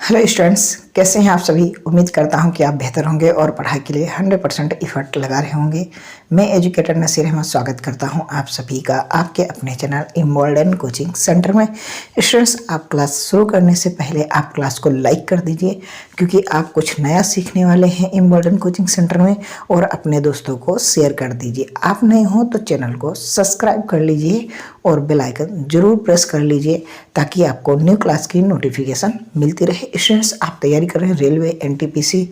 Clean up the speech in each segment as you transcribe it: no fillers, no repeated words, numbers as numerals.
Hello students, कैसे हैं आप सभी। उम्मीद करता हूं कि आप बेहतर होंगे और पढ़ाई के लिए 100% एफर्ट लगा रहे होंगे। मैं एजुकेटर नसीर अहमद स्वागत करता हूं आप सभी का आपके अपने चैनल इम्बोल्डन कोचिंग सेंटर में। स्टूडेंट्स, आप क्लास शुरू करने से पहले आप क्लास को लाइक कर दीजिए, क्योंकि आप कुछ नया सीखने वाले हैं इम्बोल्डन कोचिंग सेंटर में। और अपने दोस्तों को शेयर कर दीजिए। आप नए हो तो चैनल को सब्सक्राइब कर लीजिए और बेल आइकन जरूर प्रेस कर लीजिए, ताकि आपको न्यू क्लास की नोटिफिकेशन मिलती रहे। स्टूडेंट्स, आप तैयारी कर रहे हैं railway, NTPC,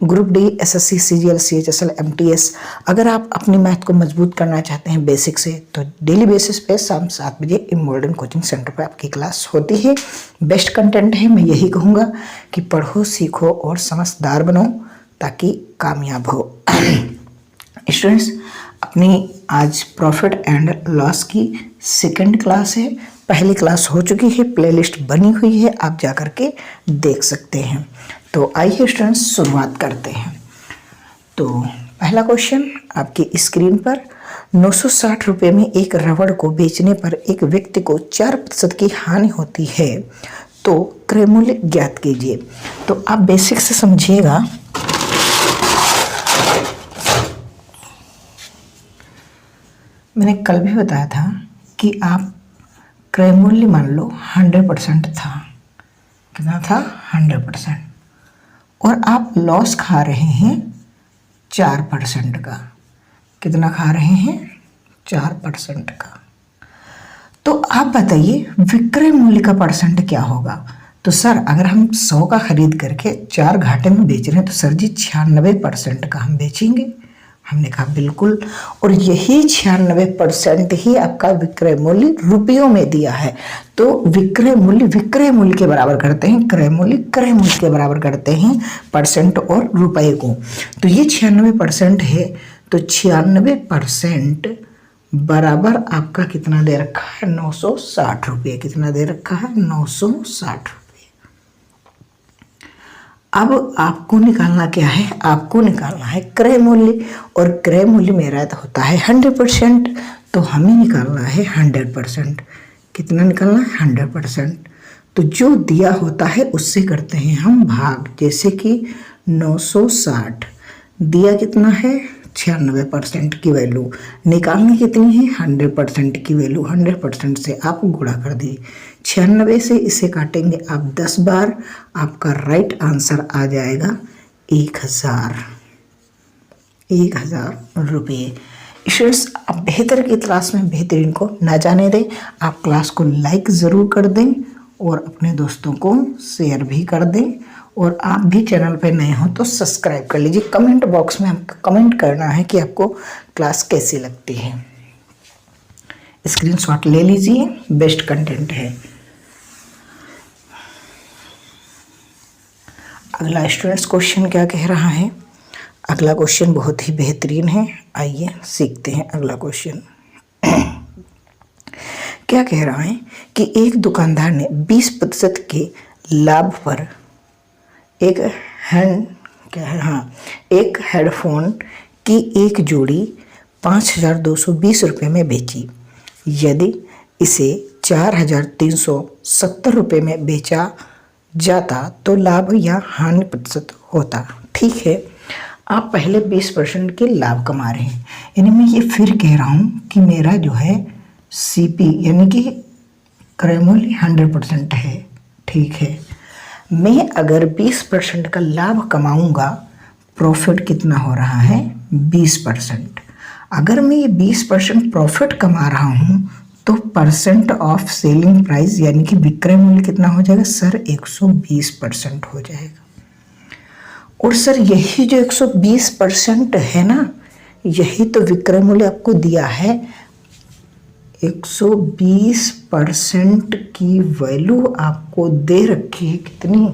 group D, SSC, CGL, CHSL, MTS. अगर आप अपनी मैथ को मजबूत करना चाहते हैं बेसिक से, तो डेली बेसिस पे शाम 7 बजे इम्बोल्डन कोचिंग सेंटर पर आपकी क्लास होती है। बेस्ट कंटेंट है। मैं यही कहूँगा कि पढ़ो, सीखो और समझदार बनो, ताकि कामयाब हो। स्टूडेंट्स, अपनी आज प्रॉफिट एंड लॉस की सेकंड क्लास है। पहली क्लास हो चुकी है, प्लेलिस्ट बनी हुई है, आप जा कर के देख सकते हैं। तो आइए स्टूडेंट्स, शुरुआत करते हैं। तो पहला क्वेश्चन आपकी स्क्रीन पर, 960 रुपये में एक रबड़ को बेचने पर एक व्यक्ति को 4% की हानि होती है, तो क्रय मूल्य ज्ञात कीजिए। तो आप बेसिक से समझिएगा। मैंने कल भी बताया था कि आप क्रय मूल्य मान लो 100% था। कितना था? 100%। और आप लॉस खा रहे हैं 4% का। कितना खा रहे हैं? 4% का। तो आप बताइए विक्रय मूल्य का परसेंट क्या होगा। तो सर, अगर हम 100 का खरीद करके 4 घाटे में बेच रहे हैं, तो सर जी 96% का हम बेचेंगे। हमने कहा बिल्कुल। और यही 96% ही आपका विक्रय मूल्य रुपयों में दिया है। तो विक्रय मूल्य के बराबर करते हैं, क्रय मूल्य के बराबर करते हैं परसेंट और रुपए को। तो ये 96% है, तो 96% बराबर आपका कितना दे रखा है? 960 रुपये। कितना दे रखा है? 960 रुपये। अब आपको निकालना क्या है? आपको निकालना है क्रय मूल्य, और क्रय मूल्य मेरा होता है 100%, तो हमें निकालना है 100%। कितना निकालना है? 100%। तो जो दिया होता है उससे करते हैं हम भाग। जैसे कि 960 दिया कितना है? 96% की वैल्यू। निकालनी कितनी है? 100% की वैल्यू। 100% से आप गुणा कर दिए। 96 से इसे काटेंगे आप 10 बार, आपका राइट आंसर आ जाएगा 1000 रुपये। स्टूडेंट्स, आप बेहतर की तलाश में बेहतरीन को ना जाने दें। आप क्लास को लाइक ज़रूर कर दें और अपने दोस्तों को शेयर भी कर दें। और आप भी चैनल पे नए हो तो सब्सक्राइब कर लीजिए। कमेंट बॉक्स में हमको कमेंट करना है कि आपको क्लास कैसी लगती है। स्क्रीनशॉट ले लीजिए, बेस्ट कंटेंट है। अगला स्टूडेंट्स क्वेश्चन क्या कह रहा है? अगला क्वेश्चन बहुत ही बेहतरीन है। आइए सीखते हैं अगला क्वेश्चन। क्या कह रहा है कि एक दुकानदार ने 20% के लाभ पर एक हेडफोन की एक जोड़ी 5220 रुपये में बेची। यदि इसे 4370 रुपये में बेचा जाता तो लाभ या हानि प्रतिशत होता। ठीक है, आप पहले 20% के लाभ कमा रहे हैं। यानी मैं ये फिर कह रहा हूँ कि मेरा जो है सीपी यानी कि क्रय मूल्य 100% है। ठीक है, मैं अगर 20% का लाभ कमाऊंगा, प्रॉफिट कितना हो रहा है? 20%। अगर मैं ये 20% प्रॉफिट कमा रहा हूँ, तो परसेंट ऑफ सेलिंग प्राइस यानी कि विक्रय मूल्य कितना हो जाएगा? सर 120% हो जाएगा। और सर यही जो 120% है ना, यही तो विक्रय मूल्य आपको दिया है। 120% की वैल्यू आपको दे रखी है कितनी?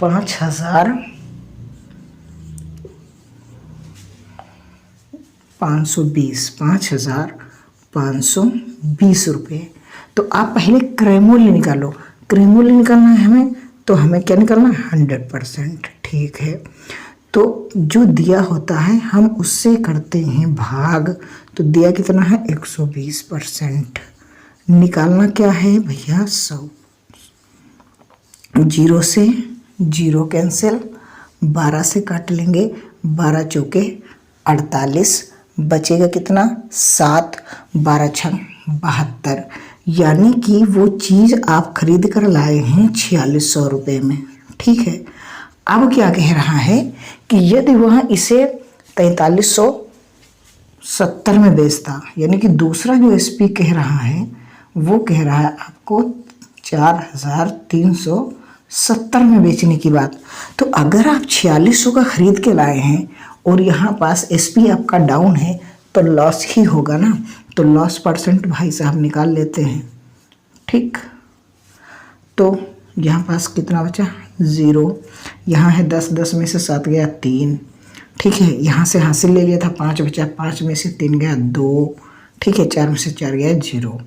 5520 रुपये। तो आप पहले क्रय मूल्य निकालो। क्रय मूल्य निकालना है हमें, तो हमें क्या निकालना है? 100%। ठीक है, तो जो दिया होता है हम उससे करते हैं भाग। तो दिया कितना है? 120%। निकालना क्या है भैया? 100। 0 से जीरो कैंसिल, 12 से काट लेंगे, 12 चौके 48, बचेगा कितना 7, 12 छंग 72। यानी कि वो चीज़ आप खरीद कर लाए हैं 4600 रुपये में। ठीक है, अब क्या कह रहा है कि यदि वह इसे 4370 में बेचता, यानी कि दूसरा जो एसपी कह रहा है वो कह रहा है आपको 4370 में बेचने की बात। तो अगर आप 4600 का खरीद के लाए हैं और यहाँ पास एसपी आपका डाउन है तो लॉस ही होगा ना। तो लॉस परसेंट भाई साहब निकाल लेते हैं। ठीक, तो यहाँ पास कितना बचा 0, यहाँ है 10, 10 में से 7 गया 3। ठीक है, यहाँ से हासिल ले लिया था 5 बचा, 5 में से 3 गया 2। ठीक है, 4 में से 4 गया 0।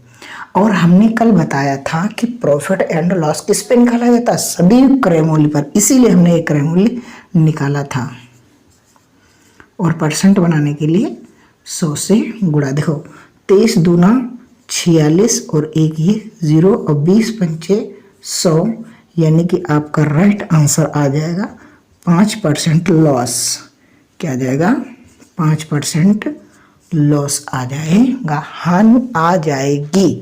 और हमने कल बताया था कि प्रॉफिट एंड लॉस किस पे निकाला जाता है, सभी क्रय मूल्य पर, इसीलिए हमने एक क्रय मूल्य निकाला था। और परसेंट बनाने के लिए 100 से गुणा। देखो 23 दूना 46 और 1 ये 0 और 20 पंचे 100, यानी कि आपका राइट आंसर आ जाएगा 5% लॉस। क्या आ जाएगा 5% लॉस आ जाएगा, हानि आ जाएगी।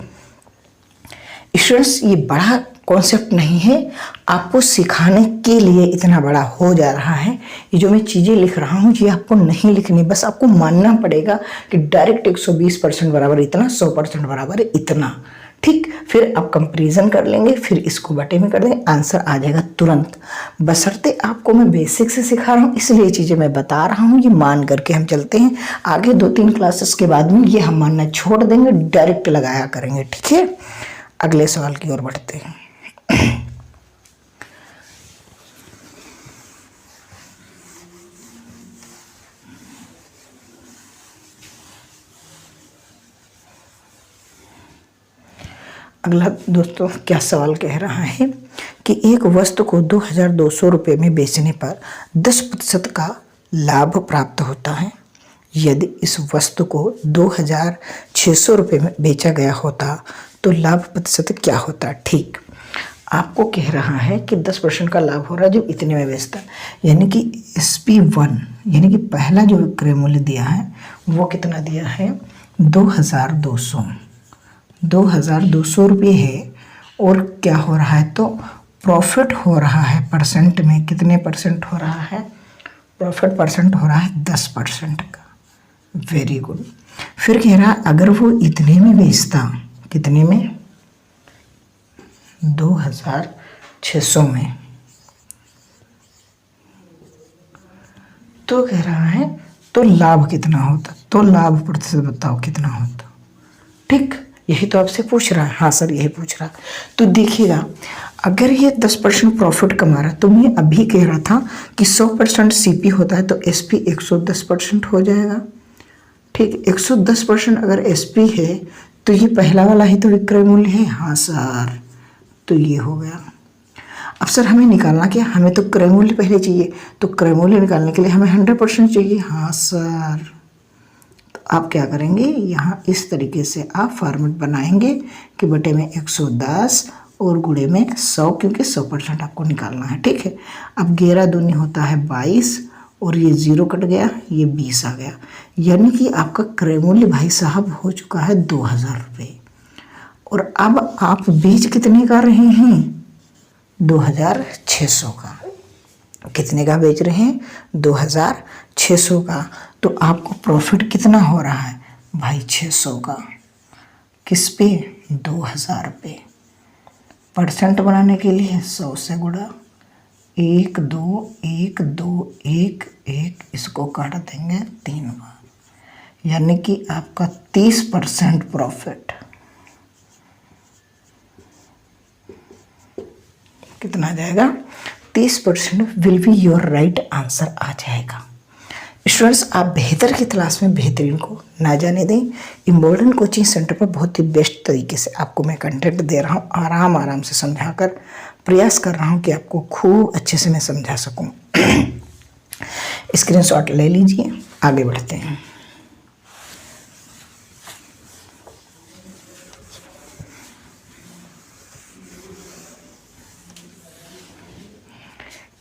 स्टूडेंट्स, ये बड़ा कॉन्सेप्ट नहीं है, आपको सिखाने के लिए इतना बड़ा हो जा रहा है। ये जो मैं चीज़ें लिख रहा हूँ ये आपको नहीं लिखनी, बस आपको मानना पड़ेगा कि डायरेक्ट 120% बराबर इतना, 100% बराबर इतना। ठीक, फिर आप कंपैरिजन कर लेंगे, फिर इसको बटे में कर देंगे, आंसर आ जाएगा तुरंत। बशर्ते आपको मैं बेसिक से सिखा रहा हूँ इसलिए चीज़ें मैं बता रहा हूँ, ये मान करके हम चलते हैं। आगे 2-3 क्लासेस के बाद में ये हम मानना छोड़ देंगे, डायरेक्ट लगाया करेंगे। ठीक है, अगले सवाल की ओर बढ़ते हैं। अगला दोस्तों क्या सवाल कह रहा है कि एक वस्तु को 2200 रुपये में बेचने पर 10% का लाभ प्राप्त होता है। यदि इस वस्तु को 2600 रुपये में बेचा गया होता तो लाभ प्रतिशत क्या होता। ठीक, आपको कह रहा है कि 10% का लाभ हो रहा है जो इतने में बेचता है, यानी कि SP1 यानी कि पहला जो विक्रय मूल्य दिया है वो कितना दिया है 2200 रुपये है। और क्या हो रहा है तो प्रॉफिट हो रहा है परसेंट में, कितने परसेंट हो रहा है प्रॉफिट, परसेंट हो रहा है 10% का। Very good. फिर कह रहा है अगर वो इतने में बेचता, कितने में 2600 में, तो कह रहा है तो लाभ कितना होता, तो लाभ प्रतिशत बताओ कितना होता। ठीक, यही तो आपसे पूछ रहा है। हाँ सर यही पूछ रहा है। तो देखिएगा अगर ये 10% प्रॉफिट कमा रहा है तो मैं अभी कह रहा था कि 100% सीपी होता है तो एसपी 110% हो जाएगा। ठीक, 110% अगर एसपी है तो ये पहला वाला ही तो विक्रय मूल्य है। हाँ सर, तो ये हो गया। अब सर हमें निकालना क्या, हमें तो क्रय मूल्य पहले चाहिए, तो क्रय मूल्य निकालने के लिए हमें 100% चाहिए। हाँ सर, तो आप क्या करेंगे यहाँ इस तरीके से आप फॉर्मेट बनाएंगे कि बटे में 110 और गुणे में 100, क्योंकि 100% आपको निकालना है। ठीक है, अब 11 दूनी होता है 22 और ये 0 कट गया, ये 20 आ गया, यानी कि आपका क्रय मूल्य भाई साहब हो चुका है 2000 रुपये। और अब आप बीज कितने का रहे हैं 2600 का। कितने का बेच रहे हैं 2600 का। तो आपको प्रॉफिट कितना हो रहा है भाई 600 का, किस पे 2000 पे। परसेंट बनाने के लिए 100 से गुणा, 1 2 1 2 1 1, इसको काट देंगे 3 बार, यानी कि आपका 30% प्रॉफिट। कितना आ जाएगा 30% will be your right answer आ जाएगा। स्टूडेंट्स, आप बेहतर की तलाश में बेहतरीन को ना जाने दें। इम्बॉल्डन कोचिंग सेंटर पर बहुत ही बेस्ट तरीके से आपको मैं कंटेंट दे रहा हूँ, आराम से समझाकर प्रयास कर रहा हूँ कि आपको खूब अच्छे से मैं समझा सकूँ। स्क्रीनशॉट ले लीजिए, आगे बढ़ते हैं।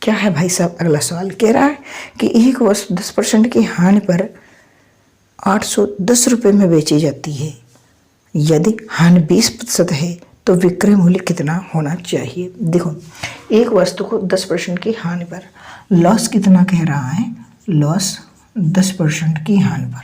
क्या है भाई साहब अगला सवाल कह रहा है कि एक वस्तु 10% की हानि पर 810 रुपये में बेची जाती है। यदि हानि 20% है तो विक्रय मूल्य कितना होना चाहिए। देखो, एक वस्तु को 10% की हानि पर लॉस कितना कह रहा है, लॉस 10% की हानि पर।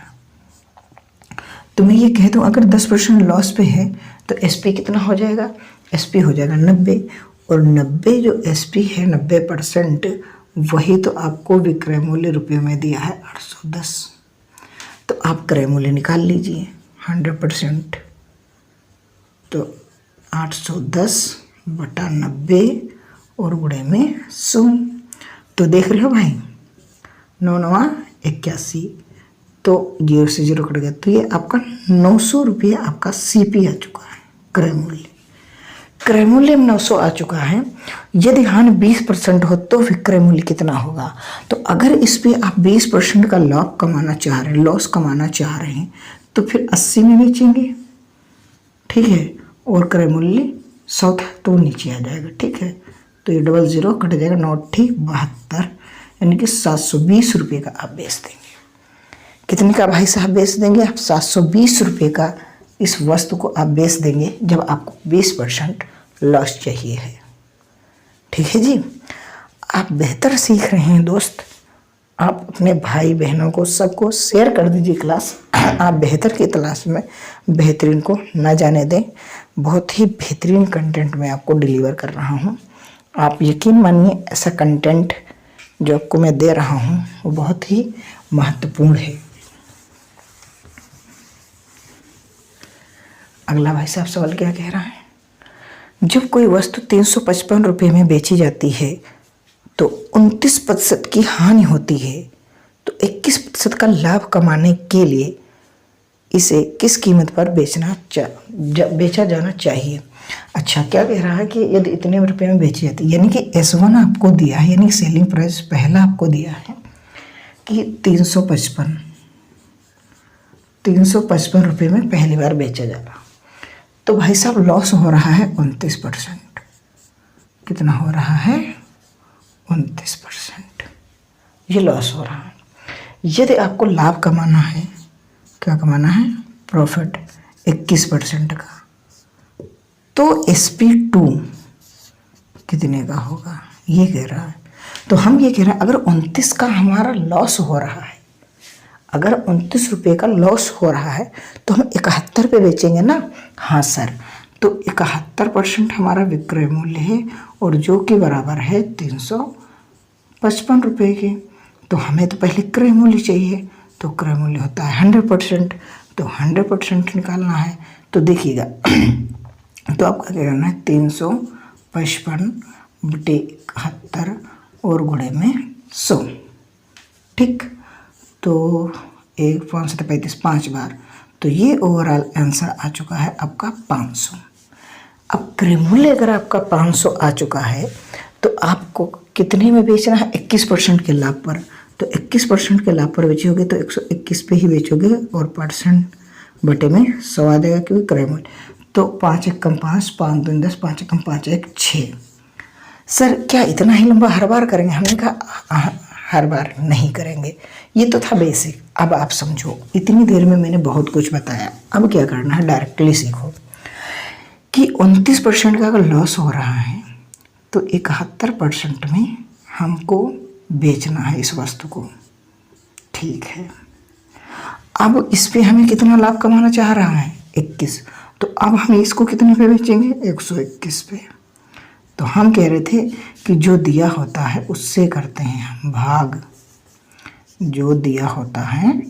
तो मैं ये कह दूं अगर 10% लॉस पे है तो एसपी कितना हो जाएगा, एसपी हो जाएगा 90, और 90 जो एसपी है 90% वही तो आपको विक्रय मूल्य रुपये में दिया है 810। तो आप क्रय मूल्य निकाल लीजिए 100%, तो 810/90 और गुणे में 100। तो देख रहे हो भाई 9×9=81, तो 0 से 0 कट गया, तो ये आपका 900 रुपये आपका सीपी आ चुका है, क्रय मूल्य। क्रय मूल्य में 900 आ चुका है। यदि हानि 20% हो तो विक्रय मूल्य कितना होगा। तो अगर इस पे आप 20% का लॉस कमाना चाह रहे हैं, लॉस कमाना चाह रहे हैं, तो फिर 80 में बेचेंगे, ठीक है, और क्रय मूल्य 100 था तो नीचे आ जाएगा, ठीक है। तो ये 00 कट जाएगा, 9×8=72, यानी कि 720 रुपये का आप बेच देंगे। कितने का भाई साहब बेच देंगे आप, 720 रुपये का इस वस्तु को आप बेच देंगे जब आपको 20% लॉस चाहिए है, ठीक है जी। आप बेहतर सीख रहे हैं दोस्त, आप अपने भाई बहनों को सबको शेयर कर दीजिए क्लास। आप बेहतर की तलाश में बेहतरीन को ना जाने दें। बहुत ही बेहतरीन कंटेंट मैं आपको डिलीवर कर रहा हूँ। आप यकीन मानिए ऐसा कंटेंट जो आपको मैं दे रहा हूँ वो बहुत ही महत्वपूर्ण है। अगला भाई साहब सवाल क्या कह रहा है, जब कोई वस्तु 355 रुपये में बेची जाती है तो 29% की हानि होती है, तो 21% का लाभ कमाने के लिए इसे किस कीमत पर बेचा जाना चाहिए। अच्छा, क्या कह रहा है कि यदि इतने रुपये में बेची जाती है, यानी कि S1 आपको दिया है, यानी सेलिंग प्राइस पहला आपको दिया है कि 355 रुपये में पहली बार बेचा जा रहा, तो भाई साहब लॉस हो रहा है 29%। कितना हो रहा है, 29%, ये लॉस हो रहा है। यदि आपको लाभ कमाना है, क्या कमाना है, प्रॉफिट 21% का, तो SP2 कितने का होगा, ये कह रहा है। तो हम ये कह रहे हैं अगर 29 का हमारा लॉस हो रहा है, अगर 29 रुपये का लॉस हो रहा है तो हम 71 पे बेचेंगे ना। हाँ सर, तो 71% हमारा विक्रय मूल्य है और जो कि बराबर है 355 रुपये के। तो हमें तो पहले क्रय मूल्य चाहिए, तो क्रय मूल्य होता है 100%, तो 100% निकालना है। तो देखिएगा तो आपका क्या करना है, 355/71 और गुणे में 100, ठीक। तो 1 5 7 35 5 बार, तो ये ओवरऑल आंसर आ चुका है आपका 500। अब क्रय मूल्य अगर आपका 500 आ चुका है तो आपको कितने में बेचना है, 21% के लाभ पर। तो 21% के लाभ पर बेचोगे तो 121 पे ही बेचोगे और परसेंट बटे में 100 आ जाएगा, क्योंकि क्रय मूल्य। तो 5 × 5 5 2 10, 5 × 5 1 6। सर क्या इतना ही लंबा हर बार करेंगे, हमने कहा हर बार नहीं करेंगे, ये तो था बेसिक। अब आप समझो, इतनी देर में मैंने बहुत कुछ बताया, अब क्या करना है, डायरेक्टली सीखो कि 29% का अगर लॉस हो रहा है तो 71% में हमको बेचना है इस वस्तु को, ठीक है। अब इस पे हमें कितना लाभ कमाना चाह रहा है, 21, तो अब हम इसको कितने पे बेचेंगे, 121 पे। तो हम कह रहे थे कि जो दिया होता है उससे करते हैं हम भाग, जो दिया होता है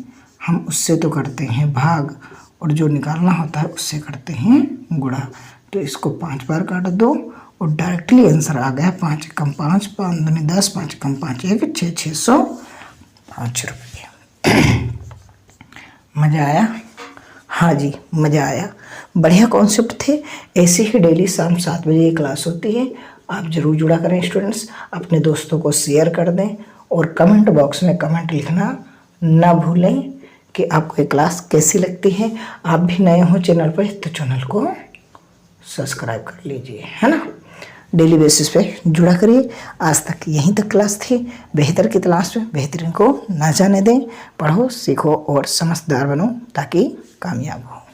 हम उससे तो करते हैं भाग, और जो निकालना होता है उससे करते हैं गुणा। तो इसको 5 बार काट दो और डायरेक्टली आंसर आ गया 5 × 5 5 2 10, 5 × 5 1 6 605 रुपये। मज़ा आया, हाँ जी मज़ा आया, बढ़िया कॉन्सेप्ट थे। ऐसे ही डेली शाम 7 बजे ये क्लास होती है, आप ज़रूर जुड़ा करें स्टूडेंट्स, अपने दोस्तों को शेयर कर दें और कमेंट बॉक्स में कमेंट लिखना ना भूलें कि आपको ये क्लास कैसी लगती है। आप भी नए हो चैनल पर तो चैनल को सब्सक्राइब कर लीजिए, है ना। डेली बेसिस पे जुड़ा करिए। आज तक यहीं तक क्लास थी। बेहतर की तलाश में बेहतरीन को ना जाने दें। पढ़ो, सीखो और समझदार बनो ताकि कामयाब हो।